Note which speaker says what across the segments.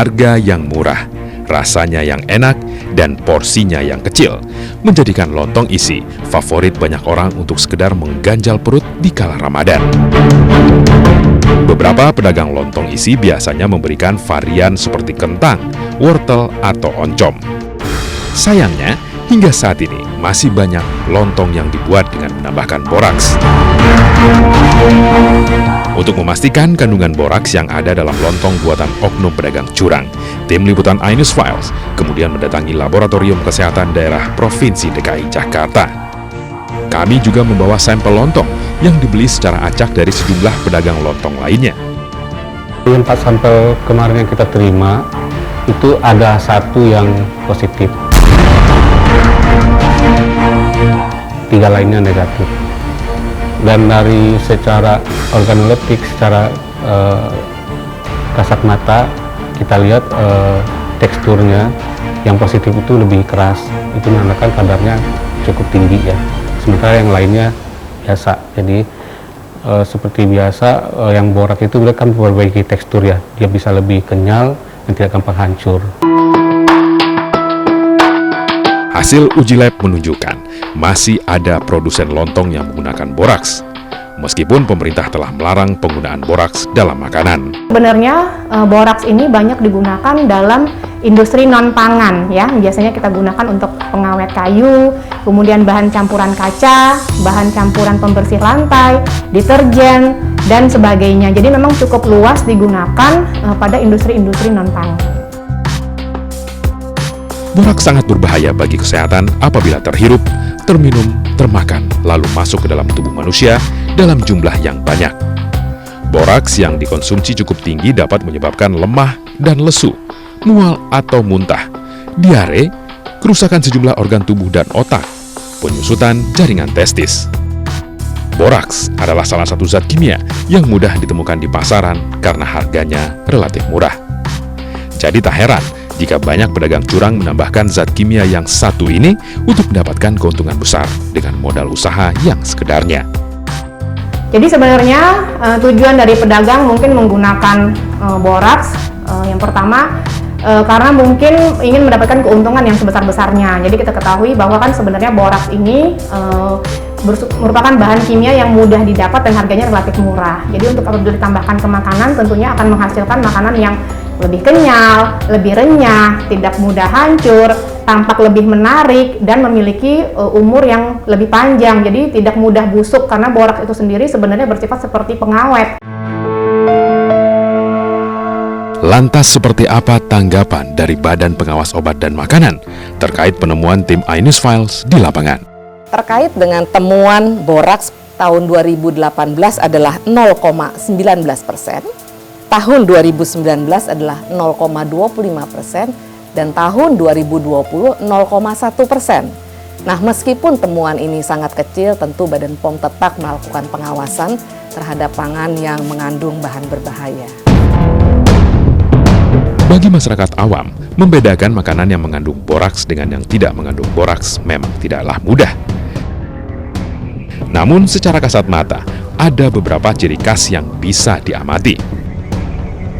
Speaker 1: Harga yang murah, rasanya yang enak, dan porsinya yang kecil menjadikan lontong isi favorit banyak orang untuk sekedar mengganjal perut di kala Ramadan. Beberapa pedagang lontong isi biasanya memberikan varian seperti kentang, wortel, atau oncom. Sayangnya, hingga saat ini masih banyak lontong yang dibuat dengan menambahkan boraks. Untuk memastikan kandungan boraks yang ada dalam lontong buatan oknum pedagang curang, tim liputan iNews Files kemudian mendatangi Laboratorium Kesehatan Daerah Provinsi DKI Jakarta. Kami juga membawa sampel lontong yang dibeli secara acak dari sejumlah pedagang lontong lainnya.
Speaker 2: Di 4 sampel kemarin yang kita terima, itu ada 1 yang positif. 3 lainnya negatif. Dan dari secara organoleptik, secara kasat mata, kita lihat teksturnya yang positif itu lebih keras. Itu menandakan kadarnya cukup tinggi ya. Sementara yang lainnya biasa. Jadi seperti biasa, yang borak itu kan memperbaiki tekstur ya. Dia bisa lebih kenyal dan tidak gampang hancur.
Speaker 1: Hasil uji lab menunjukkan masih ada produsen lontong yang menggunakan boraks, meskipun pemerintah telah melarang penggunaan boraks dalam makanan.
Speaker 3: Sebenarnya boraks ini banyak digunakan dalam industri non-pangan ya. Biasanya kita gunakan untuk pengawet kayu, kemudian bahan campuran kaca, bahan campuran pembersih lantai, deterjen, dan sebagainya. Jadi memang cukup luas digunakan pada industri-industri non-pangan.
Speaker 1: Boraks sangat berbahaya bagi kesehatan apabila terhirup, terminum, termakan, lalu masuk ke dalam tubuh manusia dalam jumlah yang banyak. Boraks yang dikonsumsi cukup tinggi dapat menyebabkan lemah dan lesu, mual atau muntah, diare, kerusakan sejumlah organ tubuh dan otak, penyusutan jaringan testis. Boraks adalah salah satu zat kimia yang mudah ditemukan di pasaran karena harganya relatif murah. Jadi tak heran jika banyak pedagang curang menambahkan zat kimia yang satu ini untuk mendapatkan keuntungan besar dengan modal usaha yang sekedarnya.
Speaker 3: Jadi sebenarnya tujuan dari pedagang mungkin menggunakan boraks yang pertama karena mungkin ingin mendapatkan keuntungan yang sebesar-besarnya. Jadi kita ketahui bahwa kan sebenarnya boraks ini merupakan bahan kimia yang mudah didapat dan harganya relatif murah. Jadi untuk apabila ditambahkan ke makanan tentunya akan menghasilkan makanan yang lebih kenyal, lebih renyah, tidak mudah hancur, tampak lebih menarik, dan memiliki umur yang lebih panjang. Jadi tidak mudah busuk karena boraks itu sendiri sebenarnya bersifat seperti pengawet.
Speaker 1: Lantas seperti apa tanggapan dari Badan Pengawas Obat dan Makanan terkait penemuan tim iNews Files di lapangan?
Speaker 4: Terkait dengan temuan boraks tahun 2018 adalah 0,19%. Tahun 2019 adalah 0,25% dan tahun 2020 0,1%. Nah, meskipun temuan ini sangat kecil, tentu Badan POM tetap melakukan pengawasan terhadap pangan yang mengandung bahan berbahaya.
Speaker 1: Bagi masyarakat awam, membedakan makanan yang mengandung boraks dengan yang tidak mengandung boraks memang tidaklah mudah. Namun secara kasat mata, ada beberapa ciri khas yang bisa diamati.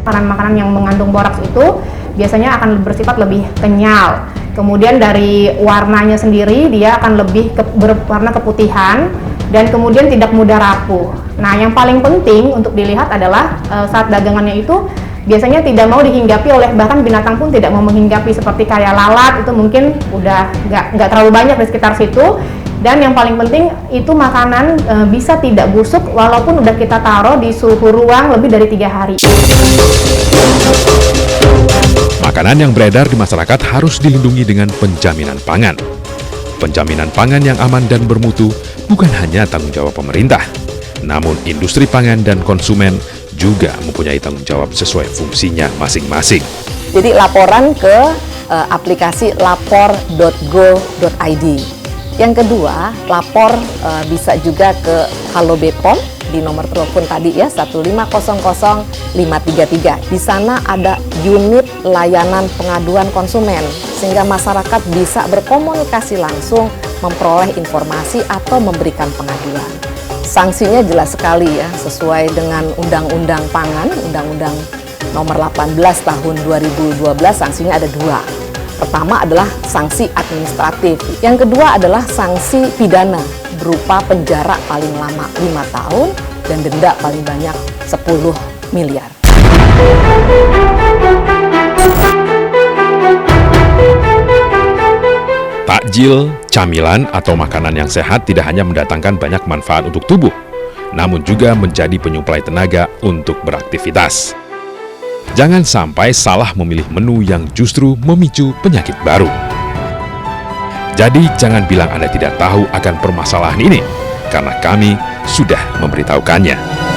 Speaker 3: Makanan-makanan yang mengandung boraks itu biasanya akan bersifat lebih kenyal. Kemudian dari warnanya sendiri dia akan lebih berwarna keputihan dan kemudian tidak mudah rapuh. Nah, yang paling penting untuk dilihat adalah saat dagangannya itu biasanya tidak mau dihinggapi oleh, bahkan binatang pun tidak mau menghinggapi, seperti kayak lalat itu mungkin udah nggak terlalu banyak di sekitar situ. Dan yang paling penting itu makanan bisa tidak busuk walaupun udah kita taruh di suhu ruang lebih dari 3 hari.
Speaker 1: Makanan yang beredar di masyarakat harus dilindungi dengan penjaminan pangan. Penjaminan pangan yang aman dan bermutu bukan hanya tanggung jawab pemerintah, namun industri pangan dan konsumen juga mempunyai tanggung jawab sesuai fungsinya masing-masing.
Speaker 4: Jadi laporan ke aplikasi lapor.go.id. Yang kedua, lapor bisa juga ke Halo BPOM di nomor telepon tadi ya 1500533. Di sana ada unit layanan pengaduan konsumen sehingga masyarakat bisa berkomunikasi langsung, memperoleh informasi atau memberikan pengaduan. Sanksinya jelas sekali ya, sesuai dengan Undang-Undang Pangan, Undang-Undang nomor 18 tahun 2012, sanksinya ada 2. Pertama adalah sanksi administratif, yang kedua adalah sanksi pidana berupa penjara paling lama 5 tahun dan denda paling banyak 10 miliar.
Speaker 1: Takjil, camilan, atau makanan yang sehat tidak hanya mendatangkan banyak manfaat untuk tubuh, namun juga menjadi penyuplai tenaga untuk beraktivitas. Jangan sampai salah memilih menu yang justru memicu penyakit baru. Jadi jangan bilang Anda tidak tahu akan permasalahan ini, karena kami sudah memberitahukannya.